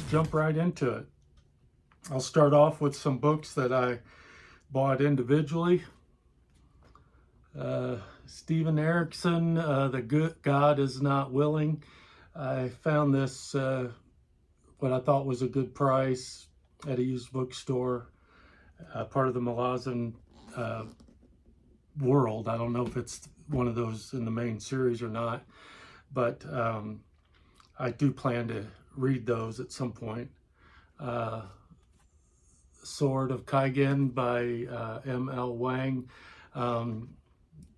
jump right into it. I'll start off with some books that I bought individually. Stephen Erickson, The Good God Is Not Willing. I found this what I thought was a good price at a used bookstore, part of the Malazan world. I don't know if it's one of those in the main series or not, but I do plan to read those at some point. Sword of Kaigen by M.L. Wang.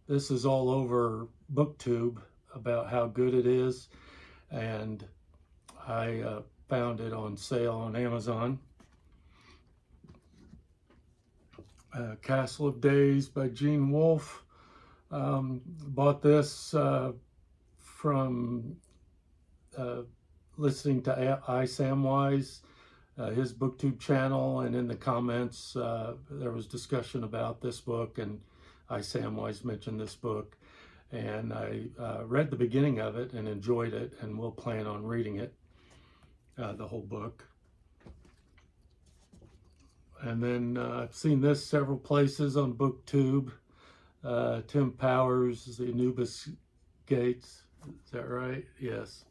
This is all over BookTube about how good it is, and I found it on sale on Amazon. Castle of Days by Gene Wolfe. Bought this from listening to iSamwise, his BookTube channel, and in the comments there was discussion about this book, and iSamwise mentioned this book, and I read the beginning of it and enjoyed it, and will plan on reading it, the whole book. And then I've seen this several places on BookTube. Tim Powers, The Anubis Gates. Is that right? Yes.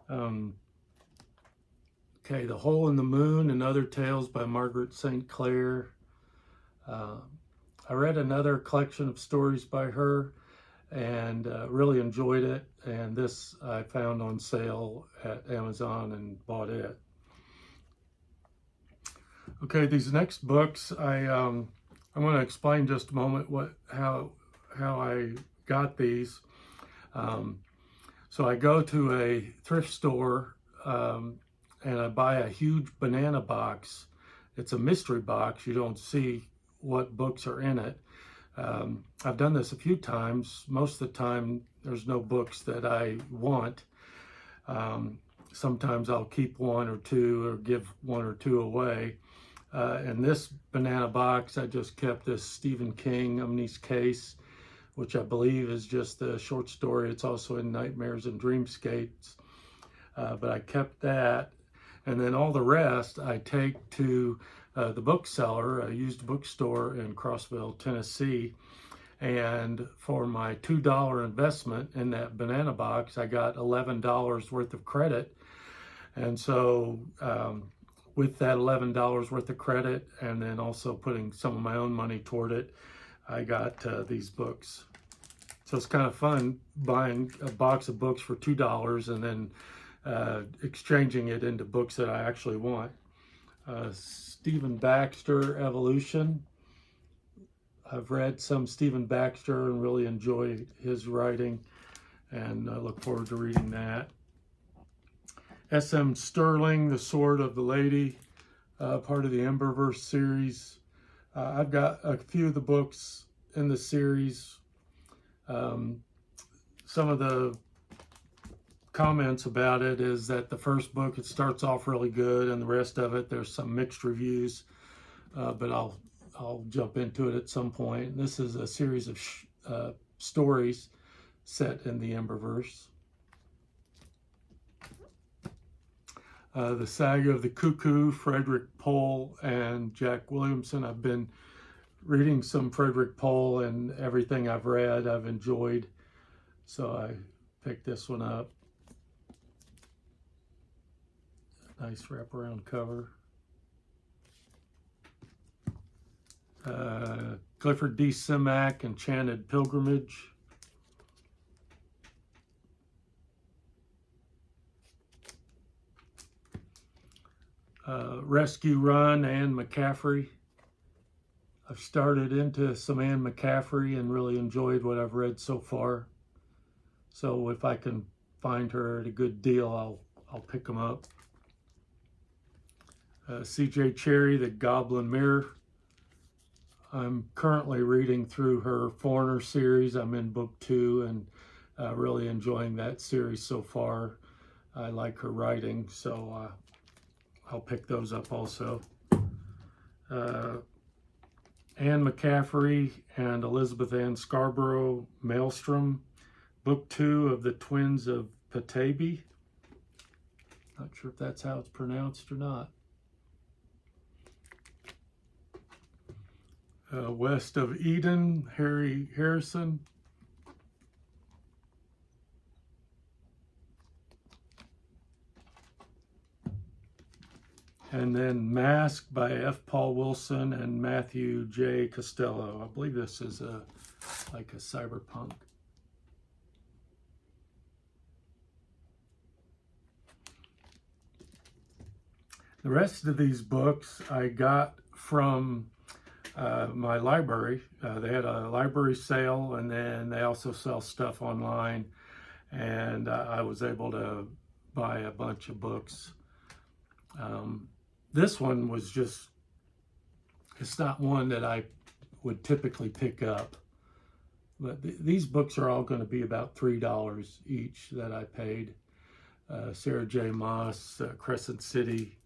Okay, The Hole in the Moon and Other Tales by Margaret St. Clair. I read another collection of stories by her and really enjoyed it. And this I found on sale at Amazon and bought it. Okay, these next books, I'm going to explain just a moment how I got these. So I go to a thrift store and I buy a huge banana box. It's a mystery box. You don't see what books are in it. I've done this a few times. Most of the time, there's no books that I want. Sometimes I'll keep one or two or give one or two away. In this banana box, I just kept this Stephen King, Omni's Case, which I believe is just a short story. It's also in Nightmares and Dreamscapes. But I kept that. And then all the rest I take to the bookseller, a used bookstore in Crossville, Tennessee. And for my $2 investment in that banana box, I got $11 worth of credit. And so with that $11 worth of credit, and then also putting some of my own money toward it, I got these books. So it's kind of fun buying a box of books for $2 and then exchanging it into books that I actually want. Stephen Baxter, Evolution. I've read some Stephen Baxter and really enjoy his writing, and I look forward to reading that. S.M. Sterling, The Sword of the Lady, part of the Emberverse series. I've got a few of the books in the series. Some of the comments about it is that the first book, it starts off really good, and the rest of it, there's some mixed reviews, but I'll jump into it at some point. This is a series of stories set in the Emberverse. The Saga of the Cuckoo, Frederick Pohl and Jack Williamson. I've been reading some Frederick Pohl, and everything I've read I've enjoyed, so I picked this one up. Nice wraparound cover. Clifford D. Simak, Enchanted Pilgrimage. Rescue Run, Anne McCaffrey. I've started into some Anne McCaffrey and really enjoyed what I've read so far. So if I can find her at a good deal, I'll pick them up. C.J. Cherry, The Goblin Mirror. I'm currently reading through her Foreigner series. I'm in book 2 and really enjoying that series so far. I like her writing, so I'll pick those up also. Anne McCaffrey and Elizabeth Ann Scarborough, Maelstrom, book 2 of the Twins of Pataby. Not sure if that's how it's pronounced or not. West of Eden, Harry Harrison. And then Mask by F. Paul Wilson and Matthew J. Costello. I believe this is like a cyberpunk. The rest of these books I got from my library. They had a library sale, and then they also sell stuff online, and I was able to buy a bunch of books. This one was just, it's not one that I would typically pick up, but these books are all going to be about $3 each that I paid. Sarah J. Maas, Crescent City.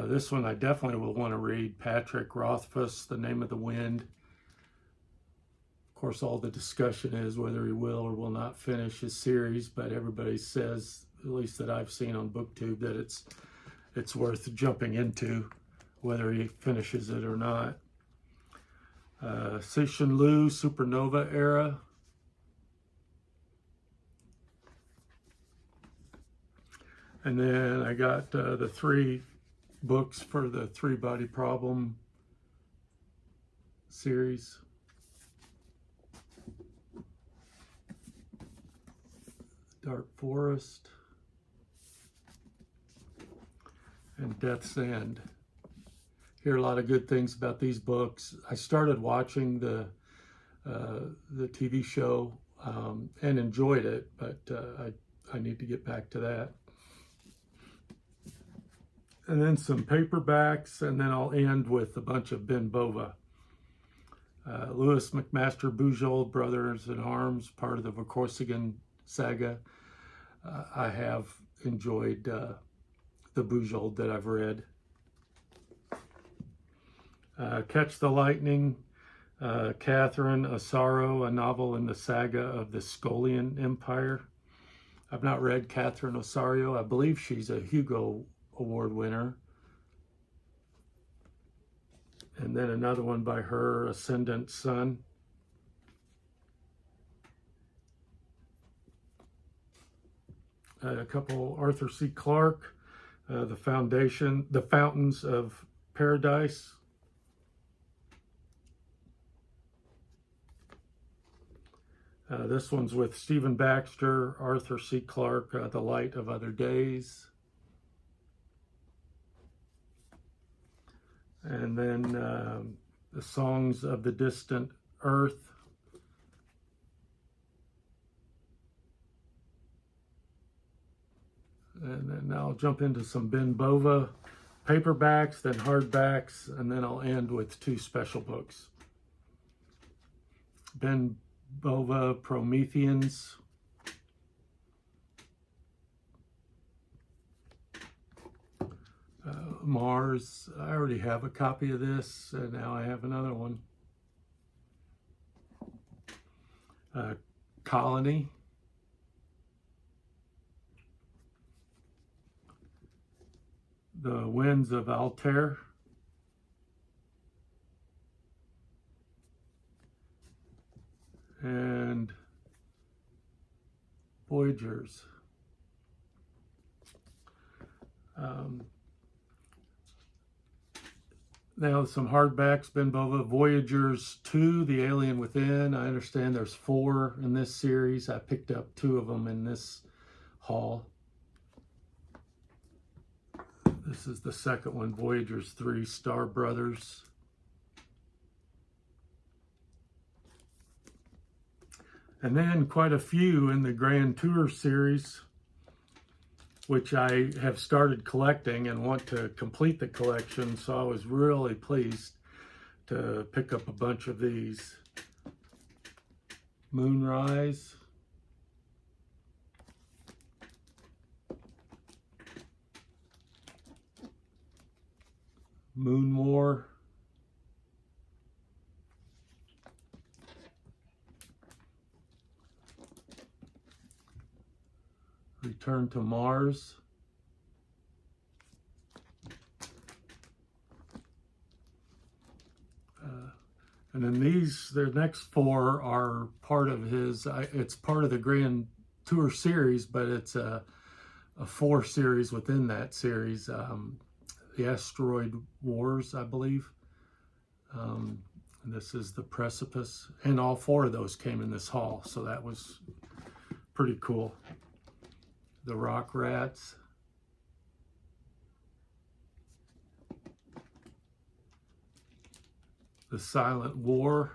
This one I definitely will want to read. Patrick Rothfuss, The Name of the Wind. Of course, all the discussion is whether he will or will not finish his series, but everybody says, at least that I've seen on BookTube, that it's worth jumping into, whether he finishes it or not. Cixin Liu, Supernova Era. And then I got the 3 books for the 3-Body Problem series. Dark Forest and Death's End. Hear a lot of good things about these books. I started watching the TV show and enjoyed it, but I need to get back to that. And then some paperbacks, and then I'll end with a bunch of Ben Bova. Lewis McMaster Bujold, Brothers in Arms, part of the Vorkosigan saga. I have enjoyed the Bujold that I've read. Catch the Lightning, Catherine Osaro, a novel in the saga of the Scolian Empire. I've not read Catherine Osaro. I believe she's a Hugo Award winner. And then another one by her, Ascendant Sun. A couple, Arthur C. Clarke, The Fountains of Paradise. This one's with Stephen Baxter, Arthur C. Clarke, The Light of Other Days. And then The Songs of the Distant Earth. And then I'll jump into some Ben Bova paperbacks, then hardbacks, and then I'll end with 2 special books. Ben Bova, Prometheans. Mars. I already have a copy of this, and now I have another one. Colony. The Winds of Altair. And Voyagers. Now some hardbacks, Ben Bova, Voyagers 2, The Alien Within. I understand there's 4 in this series. I picked up 2 of them in this haul. This is the second one, Voyagers 3, Star Brothers. And then quite a few in the Grand Tour series, which I have started collecting and want to complete the collection. So I was really pleased to pick up a bunch of these. Moonrise. Moon War. Return to Mars. And then the next four are part of his, it's part of the Grand Tour series, but it's a 4 series within that series. The Asteroid Wars, I believe. And this is the Precipice. And all 4 of those came in this haul, so that was pretty cool. The Rock Rats. The Silent War.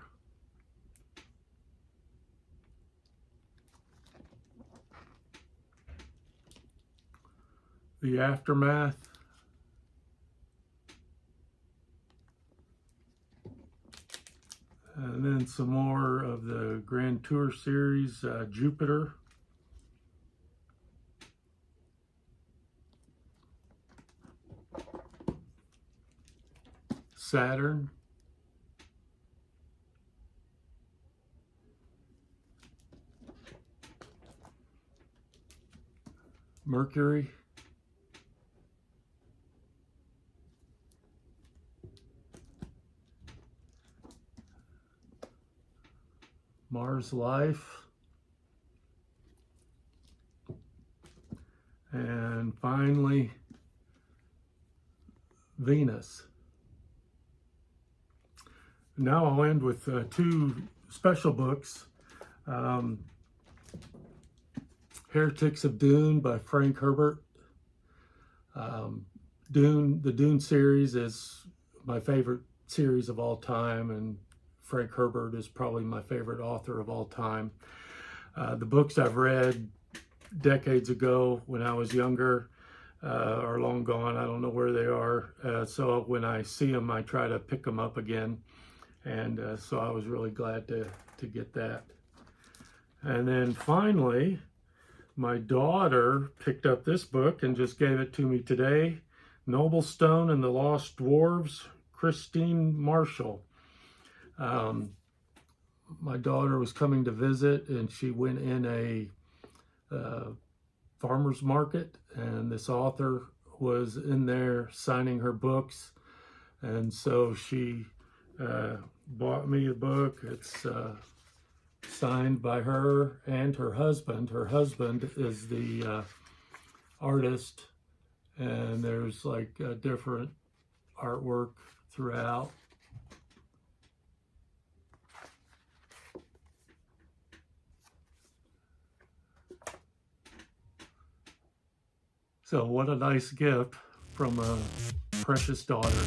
The Aftermath. And then some more of the Grand Tour series, Jupiter. Saturn. Mercury. Mars Life. And finally, Venus. Now I'll end with 2 special books. Heretics of Dune by Frank Herbert. The Dune series is my favorite series of all time, and Frank Herbert is probably my favorite author of all time. The books I've read decades ago when I was younger are long gone. I don't know where they are. So when I see them, I try to pick them up again. And so I was really glad to get that. And then finally, my daughter picked up this book and just gave it to me today. Noblestone and the Lost Dwarves, Christine Marshall. My daughter was coming to visit, and she went in a farmer's market, and this author was in there signing her books, and so she bought me a book. It's signed by her and her husband. Her husband is the artist, and there's like different artwork throughout. So what a nice gift from a precious daughter.